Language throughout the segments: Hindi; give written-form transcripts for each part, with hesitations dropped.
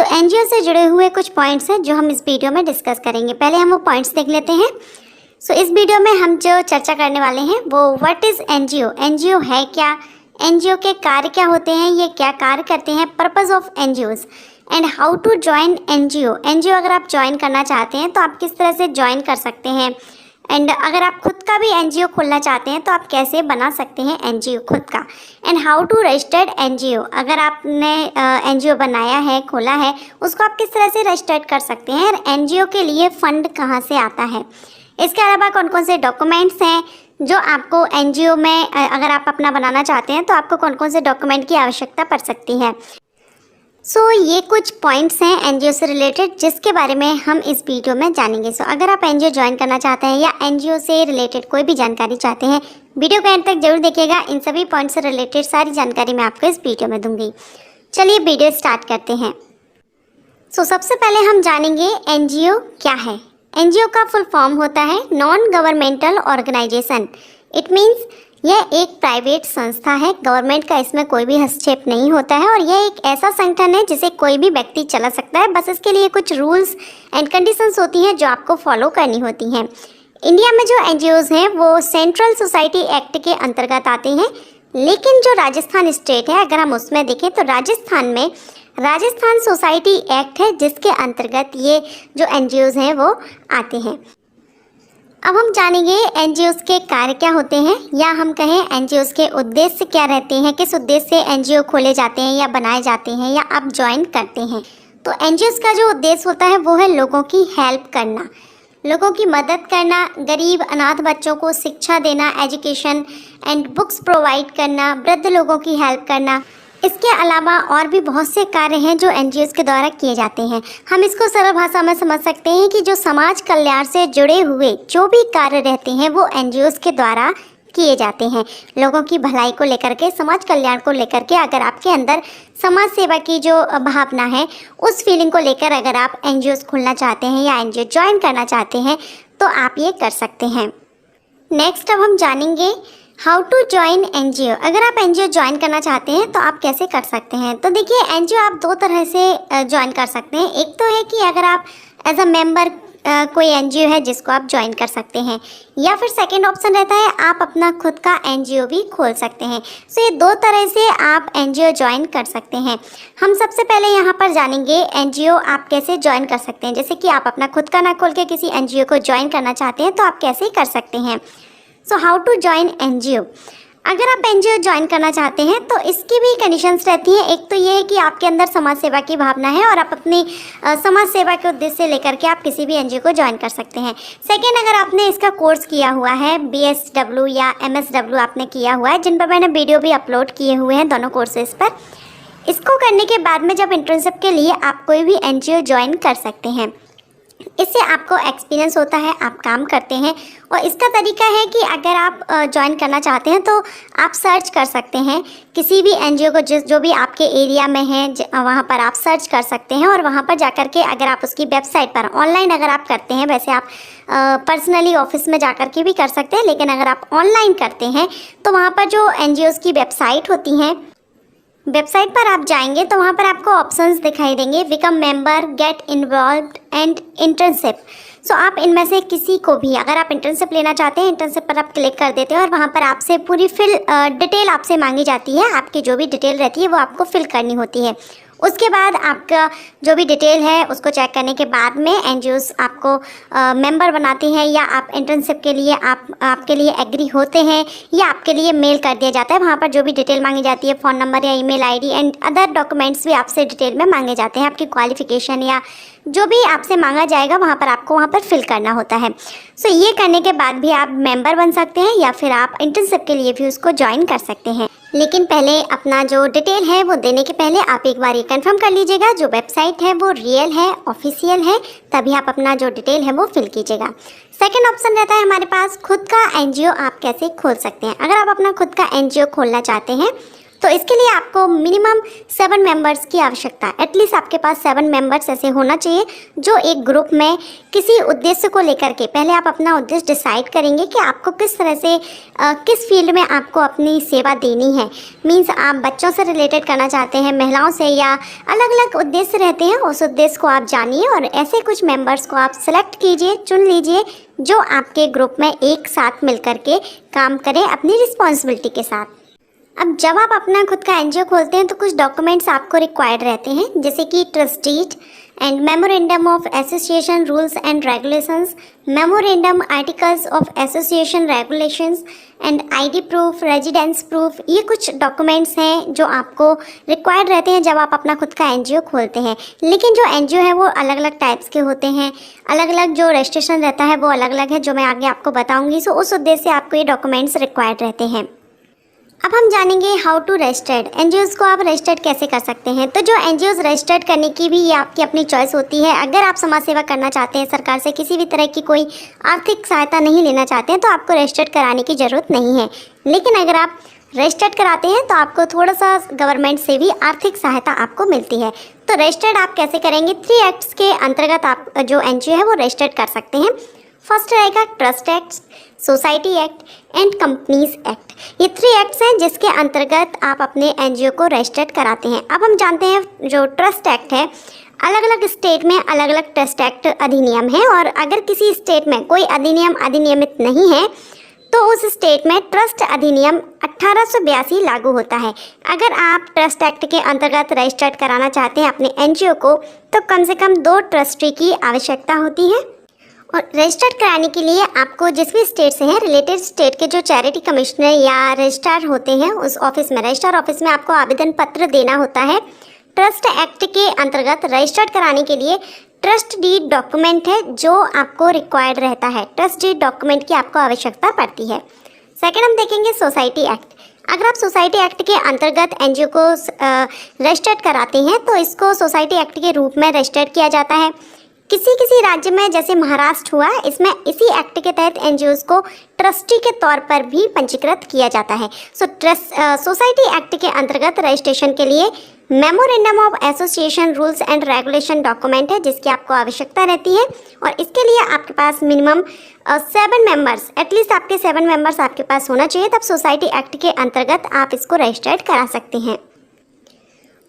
तो एनजीओ से जुड़े हुए कुछ पॉइंट्स हैं जो हम इस वीडियो में डिस्कस करेंगे। पहले हम वो पॉइंट्स देख लेते हैं। सो इस वीडियो में हम जो चर्चा करने वाले हैं वो व्हाट इज़ एनजीओ, एनजीओ है क्या, एनजीओ के कार्य क्या होते हैं, ये क्या कार्य करते हैं, purpose of NGOs and how to join NGO. NGO अगर आप ज्वाइन करना चाहते हैं तो आप किस तरह से ज्वाइन कर सकते हैं, एंड अगर आप खुद का भी एनजीओ खोलना चाहते हैं तो आप कैसे बना सकते हैं एनजीओ खुद का, and how to registered NGO. अगर आपने एनजीओ बनाया है, खोला है, उसको आप किस तरह से रजिस्टर्ड कर सकते हैं, एनजीओ के लिए फ़ंड कहाँ से आता है। इसके अलावा कौन कौन से डॉक्यूमेंट्स हैं जो आपको एनजीओ में अगर आप अपना बनाना चाहते हैं तो आपको कौन कौन से डॉक्यूमेंट की आवश्यकता पड़ सकती है। सो ये कुछ पॉइंट्स हैं एनजीओ से रिलेटेड जिसके बारे में हम इस वीडियो में जानेंगे। सो अगर आप एनजीओ ज्वाइन करना चाहते हैं या एनजीओ से रिलेटेड कोई भी जानकारी चाहते हैं, वीडियो को एंड तक जरूर देखिएगा। इन सभी पॉइंट्स से रिलेटेड सारी जानकारी मैं आपको इस वीडियो में दूंगी। चलिए वीडियो स्टार्ट करते हैं। सो सबसे पहले हम जानेंगे एनजीओ क्या है। एनजीओ का फुल फॉर्म होता है non governmental organisation. It means यह एक प्राइवेट संस्था है, गवर्नमेंट का इसमें कोई भी हस्तक्षेप नहीं होता है और यह एक ऐसा संगठन है जिसे कोई भी व्यक्ति चला सकता है। बस इसके लिए कुछ रूल्स एंड कंडीशंस होती हैं जो आपको फॉलो करनी होती हैं। इंडिया में जो एनजीओज हैं वो सेंट्रल सोसाइटी एक्ट के अंतर्गत आते हैं, लेकिन जो राजस्थान स्टेट है अगर हम उसमें देखें तो राजस्थान में राजस्थान सोसाइटी एक्ट है जिसके अंतर्गत ये जो एनजीओज हैं वो आते हैं। अब हम जानेंगे एनजीओज के कार्य क्या होते हैं, या हम कहें एनजीओज के उद्देश्य क्या रहते हैं, किस उद्देश्य से एनजीओ खोले जाते हैं या बनाए जाते हैं या आप ज्वाइन करते हैं। तो एनजीओज का जो उद्देश्य होता है वो है लोगों की हेल्प करना, लोगों की मदद करना, गरीब अनाथ बच्चों को शिक्षा देना, एजुकेशन एंड बुक्स प्रोवाइड करना, वृद्ध लोगों की हेल्प करना। इसके अलावा और भी बहुत से कार्य हैं जो एनजीओज के द्वारा किए जाते हैं। हम इसको सरल भाषा में समझ सकते हैं कि जो समाज कल्याण से जुड़े हुए जो भी कार्य रहते हैं वो एनजीओज के द्वारा किए जाते हैं। लोगों की भलाई को लेकर के, समाज कल्याण को लेकर के अगर आपके अंदर समाज सेवा की जो भावना है उस फीलिंग को लेकर अगर आप एनजीओज खोलना चाहते हैं या एनजीओ ज्वाइन करना चाहते हैं तो आप ये कर सकते हैं। नेक्स्ट अब हम जानेंगे हाउ टू ज्वाइन एनजीओ। अगर आप एनजीओ ज्वाइन करना चाहते हैं तो आप कैसे कर सकते हैं। तो देखिए एनजीओ आप दो तरह से ज्वाइन कर सकते हैं। एक तो है कि अगर आप एज अ मेंबर कोई एनजीओ है जिसको आप ज्वाइन कर सकते हैं, या फिर सेकंड ऑप्शन रहता है आप अपना खुद का एनजीओ भी खोल सकते हैं। सो ये दो तरह से आप एनजीओ ज्वाइन कर सकते हैं। हम सबसे पहले यहाँ पर जानेंगे एनजीओ आप कैसे ज्वाइन कर सकते हैं। जैसे कि आप अपना खुद का ना खोल के किसी एनजीओ को ज्वाइन करना चाहते हैं तो आप कैसे कर सकते हैं। So how to join NGO. अगर आप एनजीओ ज्वाइन करना चाहते हैं तो इसकी भी कंडीशंस रहती हैं। एक तो ये है कि आपके अंदर समाज सेवा की भावना है और आप अपनी समाज सेवा के उद्देश्य से लेकर के आप किसी भी एनजीओ को ज्वाइन कर सकते हैं। सेकेंड, अगर आपने इसका कोर्स किया हुआ है, बीएसडब्ल्यू या एमएसडब्ल्यू आपने किया हुआ है, जिन पर मैंने वीडियो भी अपलोड किए हुए हैं दोनों कोर्सेज पर, इसको करने के बाद में जब इंटर्नशिप के लिए आप कोई भी एनजीओ ज्वाइन कर सकते हैं। इससे आपको एक्सपीरियंस होता है, आप काम करते हैं। और इसका तरीका है कि अगर आप ज्वाइन करना चाहते हैं तो आप सर्च कर सकते हैं किसी भी एनजीओ को जो भी आपके एरिया में है वहाँ पर आप सर्च कर सकते हैं, और वहाँ पर जाकर के अगर आप उसकी वेबसाइट पर ऑनलाइन अगर आप करते हैं, वैसे आप पर्सनली ऑफिस में जाकर के भी कर सकते हैं, लेकिन अगर आप ऑनलाइन करते हैं तो वहाँ पर जो एनजीओज़ की वेबसाइट होती हैं, वेबसाइट पर आप जाएंगे तो वहाँ पर आपको ऑप्शंस दिखाई देंगे, become member, get involved and internship. So आप इनमें से किसी को भी, अगर आप इंटर्नशिप लेना चाहते हैं, इंटर्नशिप पर आप क्लिक कर देते हैं और वहाँ पर आपसे पूरी डिटेल आपसे मांगी जाती है। आपकी जो भी डिटेल रहती है वो आपको फिल करनी होती है। उसके बाद आपका जो भी डिटेल है उसको चेक करने के बाद में एनजीओज़ आपको मेंबर बनाते हैं, या आप इंटर्नशिप के लिए आपके लिए एग्री होते हैं, या आपके लिए मेल कर दिया जाता है। वहाँ पर जो भी डिटेल मांगी जाती है, फ़ोन नंबर या email ID and other documents भी आपसे डिटेल में मांगे जाते हैं। आपकी क्वालिफ़िकेशन या जो भी आपसे मांगा जाएगा वहाँ पर आपको वहाँ पर फिल करना होता है। सो ये करने के बाद भी आप मेंबर बन सकते हैं, या फिर आप इंटर्नशिप के लिए भी उसको ज्वाइन कर सकते हैं। लेकिन पहले अपना जो डिटेल है वो देने के पहले आप एक बार ये कंफर्म कर लीजिएगा जो वेबसाइट है वो रियल है, ऑफिशियल है, तभी आप अपना जो डिटेल है वो फिल कीजिएगा। सेकंड ऑप्शन रहता है हमारे पास खुद का एनजीओ आप कैसे खोल सकते हैं। अगर आप अपना खुद का एनजीओ खोलना चाहते हैं तो इसके लिए आपको मिनिमम 7 मेंबर्स की आवश्यकता है। एटलीस्ट आपके पास 7 मेंबर्स ऐसे होना चाहिए जो एक ग्रुप में किसी उद्देश्य को लेकर के, पहले आप अपना उद्देश्य डिसाइड करेंगे कि आपको किस तरह से किस फील्ड में आपको अपनी सेवा देनी है। मीन्स आप बच्चों से रिलेटेड करना चाहते हैं, महिलाओं से, या अलग अलग उद्देश्य रहते हैं। उस उद्देश्य को आप जानिए और ऐसे कुछ मेंबर्स को आप सेलेक्ट कीजिए, चुन लीजिए जो आपके ग्रुप में एक साथ मिलकर के काम करें अपनी रिस्पॉन्सिबिलिटी के साथ। अब जब आप अपना खुद का एनजीओ खोलते हैं तो कुछ डॉक्यूमेंट्स आपको रिक्वायर्ड रहते हैं, जैसे कि trust deed and memorandum of association rules and regulations, memorandum articles of association regulations and ID proof, residence proof. ये कुछ डॉक्यूमेंट्स हैं जो आपको रिक्वायर्ड रहते हैं जब आप अपना खुद का एनजीओ खोलते हैं। लेकिन जो एनजीओ है वो अलग अलग टाइप्स के होते हैं, अलग अलग जो रजिस्ट्रेशन रहता है वो अलग अलग है, जो मैं आगे आपको बताऊँगी। सो उस उद्देश्य से आपको ये डॉक्यूमेंट्स रिक्वायर्ड रहते हैं। अब हम जानेंगे हाउ टू रजिस्टर्ड एनजीओज़ को आप रजिस्टर्ड कैसे कर सकते हैं। तो जो एनजीओज़ रजिस्टर्ड करने की भी ये आपकी अपनी चॉइस होती है। अगर आप समाज सेवा करना चाहते हैं, सरकार से किसी भी तरह की कोई आर्थिक सहायता नहीं लेना चाहते हैं, तो आपको रजिस्टर्ड कराने की ज़रूरत नहीं है। लेकिन अगर आप रजिस्टर्ड कराते हैं तो आपको थोड़ा सा गवर्नमेंट से भी आर्थिक सहायता आपको मिलती है। तो रजिस्टर्ड आप कैसे करेंगे? 3 एक्ट्स के अंतर्गत आप जो एनजीओ है वो रजिस्टर्ड कर सकते हैं। फर्स्ट रहेगा trust act, society act and companies act. ये 3 एक्ट्स हैं जिसके अंतर्गत आप अपने एनजीओ को रजिस्टर्ड कराते हैं। अब हम जानते हैं जो ट्रस्ट एक्ट है, अलग अलग स्टेट में अलग अलग ट्रस्ट एक्ट अधिनियम है, और अगर किसी स्टेट में कोई अधिनियम अधिनियमित नहीं है तो उस स्टेट में ट्रस्ट अधिनियम 1882 लागू होता है। अगर आप ट्रस्ट एक्ट के अंतर्गत रजिस्टर्ड कराना चाहते हैं अपने एनजीओ को, तो कम से कम 2 ट्रस्टी की आवश्यकता होती है। और रजिस्टर्ड कराने के लिए आपको जिस भी स्टेट से है, रिलेटेड स्टेट के जो चैरिटी कमिश्नर या रजिस्ट्रार होते हैं उस ऑफिस में, रजिस्ट्रार ऑफिस में आपको आवेदन पत्र देना होता है। ट्रस्ट एक्ट के अंतर्गत रजिस्टर्ड कराने के लिए ट्रस्ट डीड डॉक्यूमेंट है जो आपको रिक्वायर्ड रहता है। ट्रस्ट डीड डॉक्यूमेंट की आपको आवश्यकता पड़ती है। सेकेंड हम देखेंगे सोसाइटी एक्ट। अगर आप सोसाइटी एक्ट के अंतर्गत एनजीओ को रजिस्टर्ड कराते हैं तो इसको सोसाइटी एक्ट के रूप में रजिस्टर्ड किया जाता है। किसी राज्य में जैसे महाराष्ट्र हुआ, इसमें इसी एक्ट के तहत एनजीओज़ को ट्रस्टी के तौर पर भी पंजीकृत किया जाता है। सोसाइटी एक्ट के अंतर्गत रजिस्ट्रेशन के लिए memorandum of association rules and regulation document है जिसकी आपको आवश्यकता रहती है। और इसके लिए आपके पास मिनिमम 7 मेंबर्स, एटलीस्ट आपके 7 मेंबर्स आपके पास होना चाहिए, तब सोसाइटी एक्ट के अंतर्गत आप इसको रजिस्टर्ड करा सकते हैं।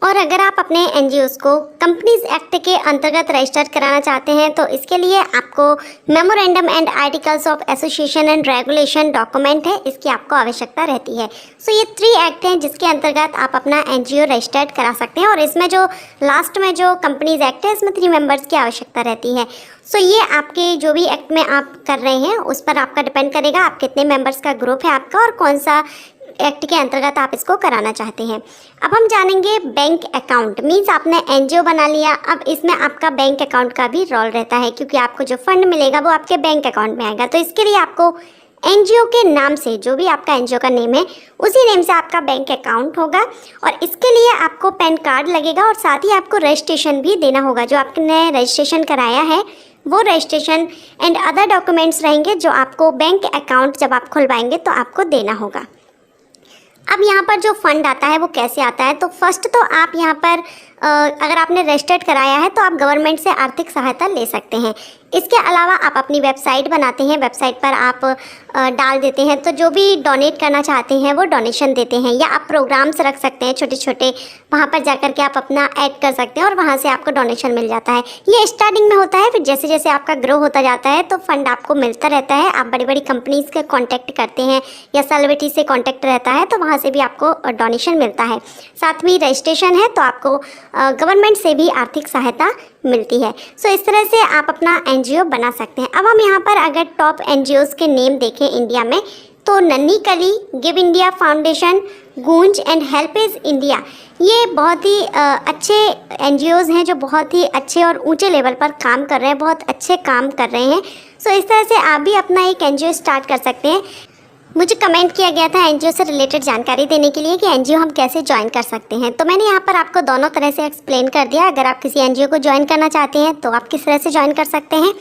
और अगर आप अपने एनजीओज़ को कंपनीज एक्ट के अंतर्गत रजिस्टर कराना चाहते हैं तो इसके लिए आपको memorandum and articles of association and regulation document है, इसकी आपको आवश्यकता रहती है। सो ये 3 एक्ट हैं जिसके अंतर्गत आप अपना एनजीओ रजिस्टर्ड करा सकते हैं। और इसमें जो लास्ट में जो कंपनीज एक्ट है इसमें 3 मेंबर्स की आवश्यकता रहती है। सो ये आपके जो भी एक्ट में आप कर रहे हैं उस पर आपका डिपेंड करेगा, आप कितने मेंबर्स का ग्रुप है आपका और कौन सा एक्ट के अंतर्गत आप इसको कराना चाहते हैं। अब हम जानेंगे बैंक अकाउंट। मीन्स आपने एनजीओ बना लिया, अब इसमें आपका बैंक अकाउंट का भी रोल रहता है क्योंकि आपको जो फंड मिलेगा वो आपके बैंक अकाउंट में आएगा। तो इसके लिए आपको एनजीओ के नाम से, जो भी आपका एनजीओ का नेम है उसी नेम से आपका बैंक अकाउंट होगा। और इसके लिए आपको पैन कार्ड लगेगा और साथ ही आपको रजिस्ट्रेशन भी देना होगा। जो आपने रजिस्ट्रेशन कराया है वो रजिस्ट्रेशन एंड अदर डॉक्यूमेंट्स रहेंगे जो आपको बैंक अकाउंट जब आप खुलवाएंगे तो आपको देना होगा। अब यहाँ पर जो फंड आता है वो कैसे आता है? तो फर्स्ट तो आप यहाँ पर अगर आपने रजिस्टर्ड कराया है तो आप गवर्नमेंट से आर्थिक सहायता ले सकते हैं। इसके अलावा आप अपनी वेबसाइट बनाते हैं, वेबसाइट पर आप डाल देते हैं, तो जो भी डोनेट करना चाहते हैं वो डोनेशन देते हैं। या आप प्रोग्राम्स रख सकते हैं छोटे छोटे, वहाँ पर जाकर के आप अपना ऐड कर सकते हैं और वहाँ से आपको डोनेशन मिल जाता है। ये स्टार्टिंग में होता है, फिर जैसे जैसे आपका ग्रो होता जाता है तो फंड आपको मिलता रहता है। आप बड़ी बड़ी कंपनीज़ के कॉन्टैक्ट करते हैं या सेलिब्रिटी से कॉन्टैक्ट रहता है तो वहाँ से भी आपको डोनेशन मिलता है। साथ में रजिस्ट्रेशन है तो आपको गवर्नमेंट से भी आर्थिक सहायता मिलती है। सो इस तरह से आप अपना एनजीओ बना सकते हैं। अब हम यहाँ पर अगर टॉप एनजीओज़ के नेम देखें इंडिया में तो नन्ही कली, गिव इंडिया फाउंडेशन, गूंज एंड हेल्पेज इंडिया, ये बहुत ही अच्छे एनजीओज़ हैं जो बहुत ही अच्छे और ऊंचे लेवल पर काम कर रहे हैं, बहुत अच्छे काम कर रहे हैं। सो इस तरह से आप भी अपना एक एनजीओ स्टार्ट कर सकते हैं। मुझे कमेंट किया गया था एनजीओ से रिलेटेड जानकारी देने के लिए कि एनजीओ हम कैसे ज्वाइन कर सकते हैं, तो मैंने यहाँ पर आपको दोनों तरह से एक्सप्लेन कर दिया। अगर आप किसी एनजीओ को ज्वाइन करना चाहते हैं तो आप किस तरह से ज्वाइन कर सकते हैं,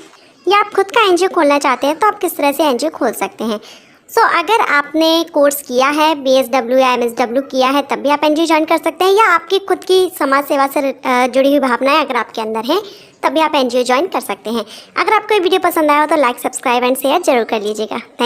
या आप खुद का एनजीओ खोलना चाहते हैं तो आप किस तरह से एनजीओ खोल सकते हैं। सो अगर आपने कोर्स किया है BSW या MSW किया है तब भी आप NGO ज्वाइन कर सकते हैं, या आपकी खुद की समाज सेवा से जुड़ी हुई भावनाएं अगर आपके अंदर हैं तब भी आप NGO ज्वाइन कर सकते हैं। अगर आपको ये वीडियो पसंद आया हो तो लाइक, सब्सक्राइब एंड शेयर जरूर कर लीजिएगा। थैंक